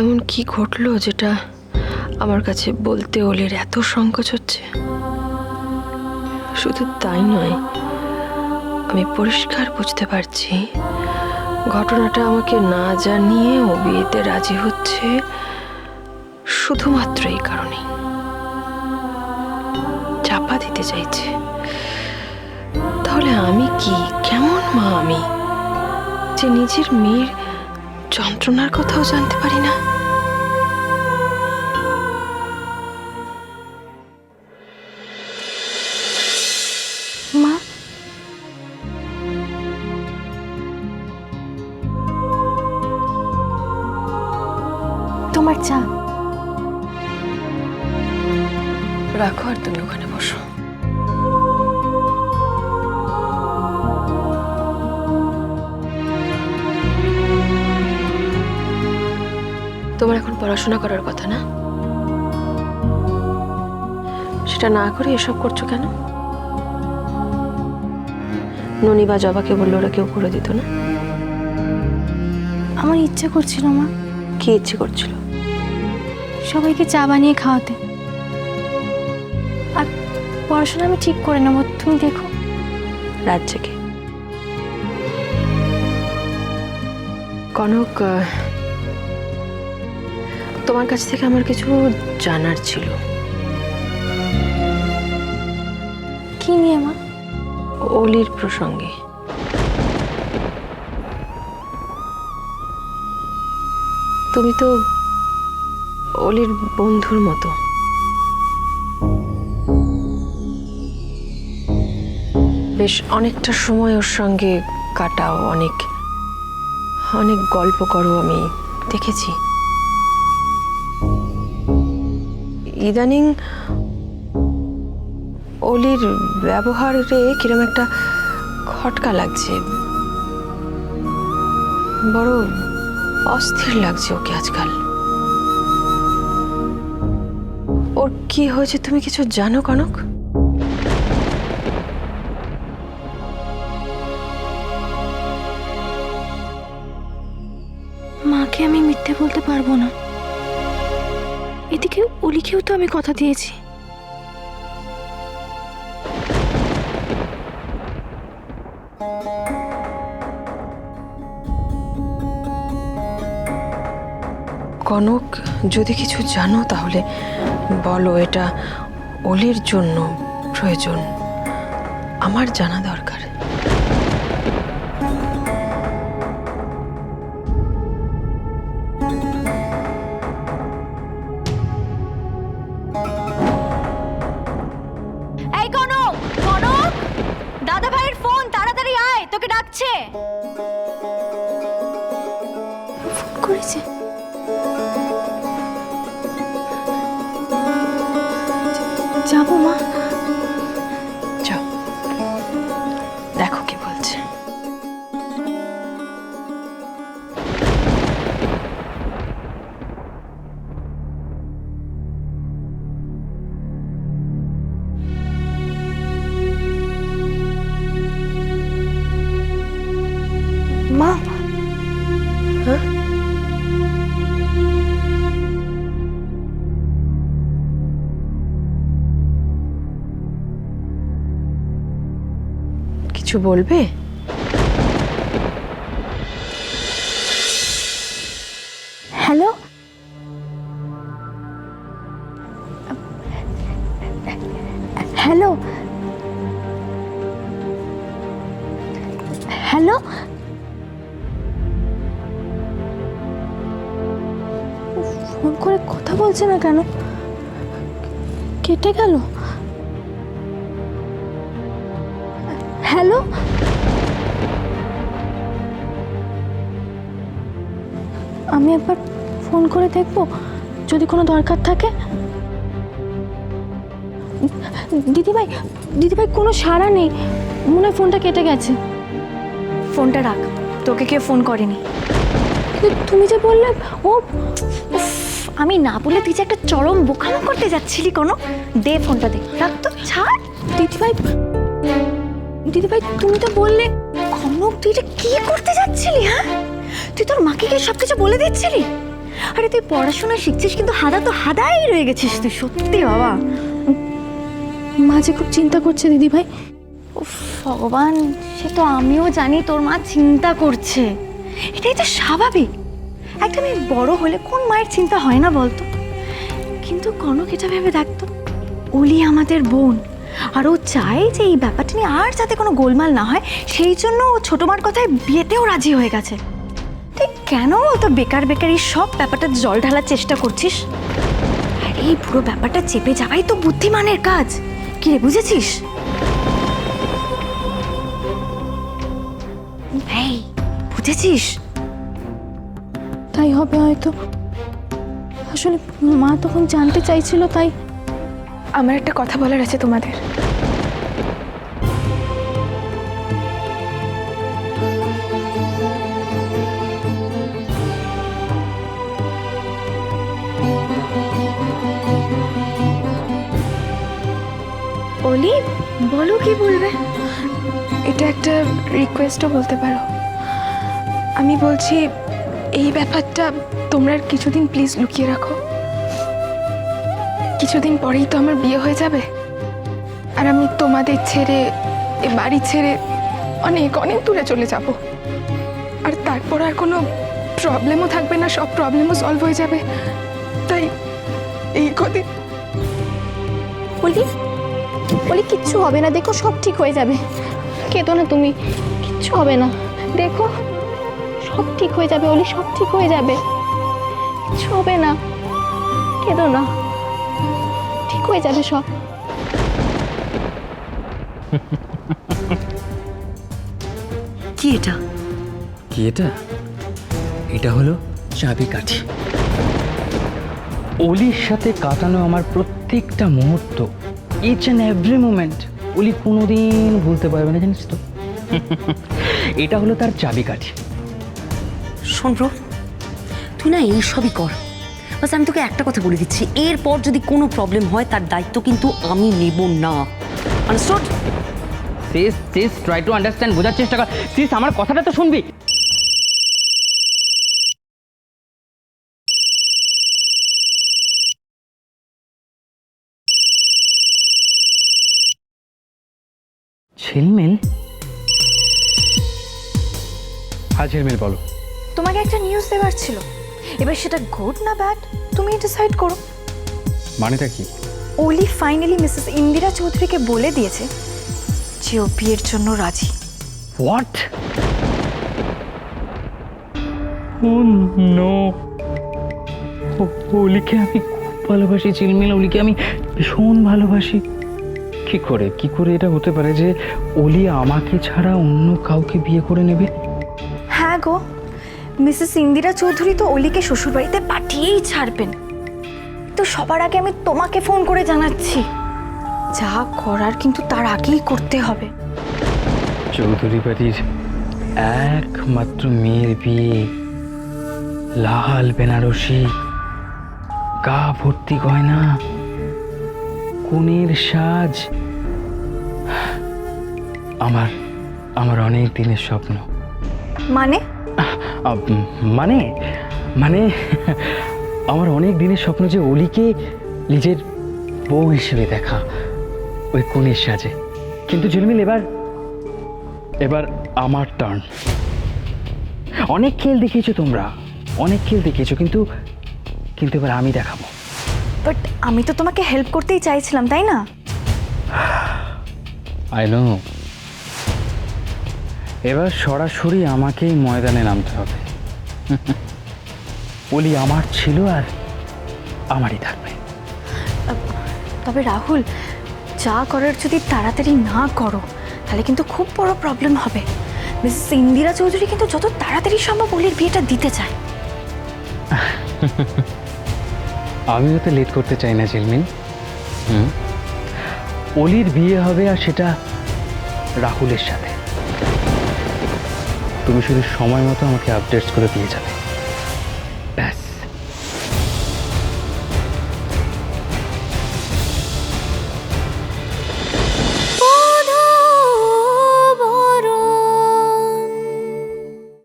এমন কি ঘটলো যেটা আমার কাছে বলতে ওলের এত সংকোচ হচ্ছে? শুধু তাই নয়, আমি পরিষ্কার বুঝতে পারছি ঘটনাটা আমাকে না জানিয়ে ও বিয়েতে রাজি হচ্ছে শুধুমাত্র এই কারণেই, চাপা দিতে চাইছে। তাহলে আমি কি, কেমন মা আমি যে নিজের মেয়ের যন্ত্রণার কথাও জানতে পারি না? মা, তোমার চা। রাখো আর তুমি ওখানে বসো। তোমার এখন পড়াশোনা করার কথা না? সেটা না করে এসব করছো কেন? ননি বা জবাকে বললো ওরা কেউ করে দিত না? আমার ইচ্ছে করছিল মা। কি ইচ্ছে করছিল? সবাইকে চা বানিয়ে খাওয়াতে। আর পড়াশোনা আমি ঠিক করে নেবো, তুমি দেখো। রাত জেগে কনক, তোমার কাছ থেকে আমার কিছু জানার ছিল। কি নিয়ে মা? অলির প্রসঙ্গে। তুমি তো অলির বন্ধুর মতো, বেশ অনেকটা সময় ওর সঙ্গে কাটাও, অনেক অনেক গল্প করো, আমি দেখেছি। ইদানিং অলির ব্যবহারে কিরম একটা খটকা লাগছে, বড় অস্থির লাগছে ওকে আজকাল। ওর কি হয়েছে তুমি কিছু জানো কনক? মাকে আমি মিথ্যে বলতে পারবো না। এদিকে অলিকেও তো আমি কথা দিয়েছি। কনক, যদি কিছু জানো তাহলে বলো, এটা অলির জন্য প্রয়োজন, আমার জানা দরকার। এই কনক, কনক, দাদা ভাইয়ের ফোন, তাড়াতাড়ি আয়, তোকে ডাকছে। ফোন করেছে। যাবো মা? যাও, দেখো কি বলছে। মা, হ্যাঁ, কিছু বলবে? Hello, hello, hello. ফোন করে কথা বলছে না কেন? কেটে গেল। হ্যালো, আমি একবার ফোন করে দেখবো যদি কোনো দরকার থাকে। দিদিভাই, দিদিভাই কোনো সাড়া নেই, মনে হয় ফোনটা কেটে গেছে। ফোনটা রাখ, তোকে কেউ ফোন করেনি। কিন্তু তুমি যে বললে ও, উফ, আমি না বলে তুই যে একটা চরম বোকামো করতে যাচ্ছিলি। কোনো দে ফোনটা, দে, রাখ তো, ছাড়। দিদিভাই, দিদিভাই তুমি তো বললে। কনক, তুই এটা কি করতে যাচ্ছিলি? হ্যাঁ, তুই তোর মাকে কি সবকিছু বলে দিচ্ছিলি? আরে তুই পড়াশোনা শিখছিস কিন্তু হাদা তো হাদাই রয়ে গেছিস তুই, সত্যি বাবা। মা যে খুব চিন্তা করছে দিদিভাই। উফ ভগবান, সে তো আমিও জানি তোর মা চিন্তা করছে, এটাই তো স্বাভাবিক। একটা মেয়ে বড় হলে কোন মায়ের চিন্তা হয় না বলতো? কিন্তু কনক এটা ভেবে দেখতো, অলি আমাদের বোন, আর ও চায় যে এই ব্যাপারটা নিয়ে আর যাতে কোনো গোলমাল না হয়, সেই জন্য ও ছোট মার কথায় বিয়েতেও রাজি হয়ে গেছে। তুই কেন তো বেকার বেকার এই সব ব্যাপারটা জল ঢালার চেষ্টা করছিস? আর এই পুরো ব্যাপারটা চেপে যাওয়াই তো বুদ্ধিমানের কাজ। কি রে, বুঝেছিস? এই বুঝেছিস? তাই হবে হয়তো। আসলে মা তখন জানতে চাইছিল, তাই। আমার একটা কথা বলার আছে তোমাদের। অলি, বলো কি বলবে। এটা একটা রিকোয়েস্টও বলতে পারো। আমি বলছি, এই ব্যাপারটা তোমরা আর কিছুদিন প্লিজ লুকিয়ে রাখো। কিছুদিন পরেই তো আমার বিয়ে হয়ে যাবে, আর আমি তোমাদের ছেড়ে, এ বাড়ি ছেড়ে অনেক অনেক দূরে চলে যাব। আর তারপর আর কোনো প্রবলেমও থাকবে না, সব প্রবলেমও সলভ হয়ে যাবে। তাই এই কদিন। বলি বলি কিচ্ছু হবে না, দেখো সব ঠিক হয়ে যাবে। কেঁদো না তুমি, কিচ্ছু হবে না, দেখো সব ঠিক হয়ে যাবে অলি, সব ঠিক হয়ে যাবে, কিচ্ছু হবে না, কেঁদো না, ঠিক হয়ে যাবে সব। কি এটা? কি এটা? এটা হলো চাবিকাঠি। অলির সাথে কাটানো আমার প্রত্যেকটা মুহূর্ত, ইচ অ্যান্ড এভরি মোমেন্ট, অলি কোনোদিন ভুলতে পারবে না, জানিস তো। এটা হলো তার চাবিকাঠি। শোন ব্রো, তুই না এই সবই কর, বাস আমি তোকে একটা কথা বলে দিচ্ছি, এরপর যদি কোনো প্রবলেম হয় তার দায়িত্ব কিন্তু আমি নেব না। Understood? Sis try to understand, বোঝার চেষ্টা কর। সিস, আমার কথাটা তো শুনবি। ঝিলমিল? হ্যাঁ ঝিলমিল, বলো। তোমাকে একটা নিউজ দেওয়ার ছিল, এবার সেটা গুড না ব্যাড তুমি ডিসাইড করো। মানেটা কি? অলি ফাইনালি মিসেস ইন্দিরা চৌধুরীকে বলে দিয়েছে যে ও বিয়ের জন্য রাজি। হোয়াট? ও নো, অলিকে আমি খুব ভালোবাসি ঝিলমিল, অলিকে আমি ভীষণ ভালোবাসি। কি করে এটা হতে পারে যে অলি আমাকে ছাড়া অন্য কাউকে বিয়ে করে নেবে? হ্যাঁ গো, মিসেস ইন্দিরা চৌধুরী তো অলিকে শ্বশুরবাড়িতে পাঠিয়েই ছাড়বেন। তো সবার আগে আমি তোমাকে ফোন করে জানাচ্ছি, যা করার কিন্তু তার আগেই করতে হবে। চৌধুরী বাড়ির একমাত্র মেয়ের বিয়ে, লাল বেনারসি, গা ভর্তি গয়না, কনের সাজ, আমার অনেক দিনের স্বপ্ন। মানে মানে মানে আমার অনেক দিনের স্বপ্ন যে অলিকে নিজের বউ হিসেবে দেখা, ওই কনের সাজে। কিন্তু ঝিলমিল, এবার আমার টার্ন। অনেক খেল দেখিয়েছো তোমরা, অনেক খেল দেখিয়েছো, কিন্তু এবার আমি দেখাবো। বাট আমি তো তোমাকে হেল্প করতেই চাইছিলাম, তাই না? I know. এবার সরাসরি আমাকেই ময়দানে নামতে হবে। অলি আমার ছিল আর আমারই থাকবে। তবে রাহুল, যা করার যদি তাড়াতাড়ি না করো তাহলে কিন্তু খুব বড় প্রবলেম হবে। মিসেস ইন্দিরা চৌধুরী কিন্তু যত তাড়াতাড়ি সম্ভব অলির বিয়েটা দিতে চায়। আমিও তো লেট করতে চাই না ঝিলমিল। অলির বিয়ে হবে, আর সেটা রাহুলের সাথে। তুমি শুধু সময় মতো আমাকে আপডেটস করে দিয়ে যাবে, ব্যাস।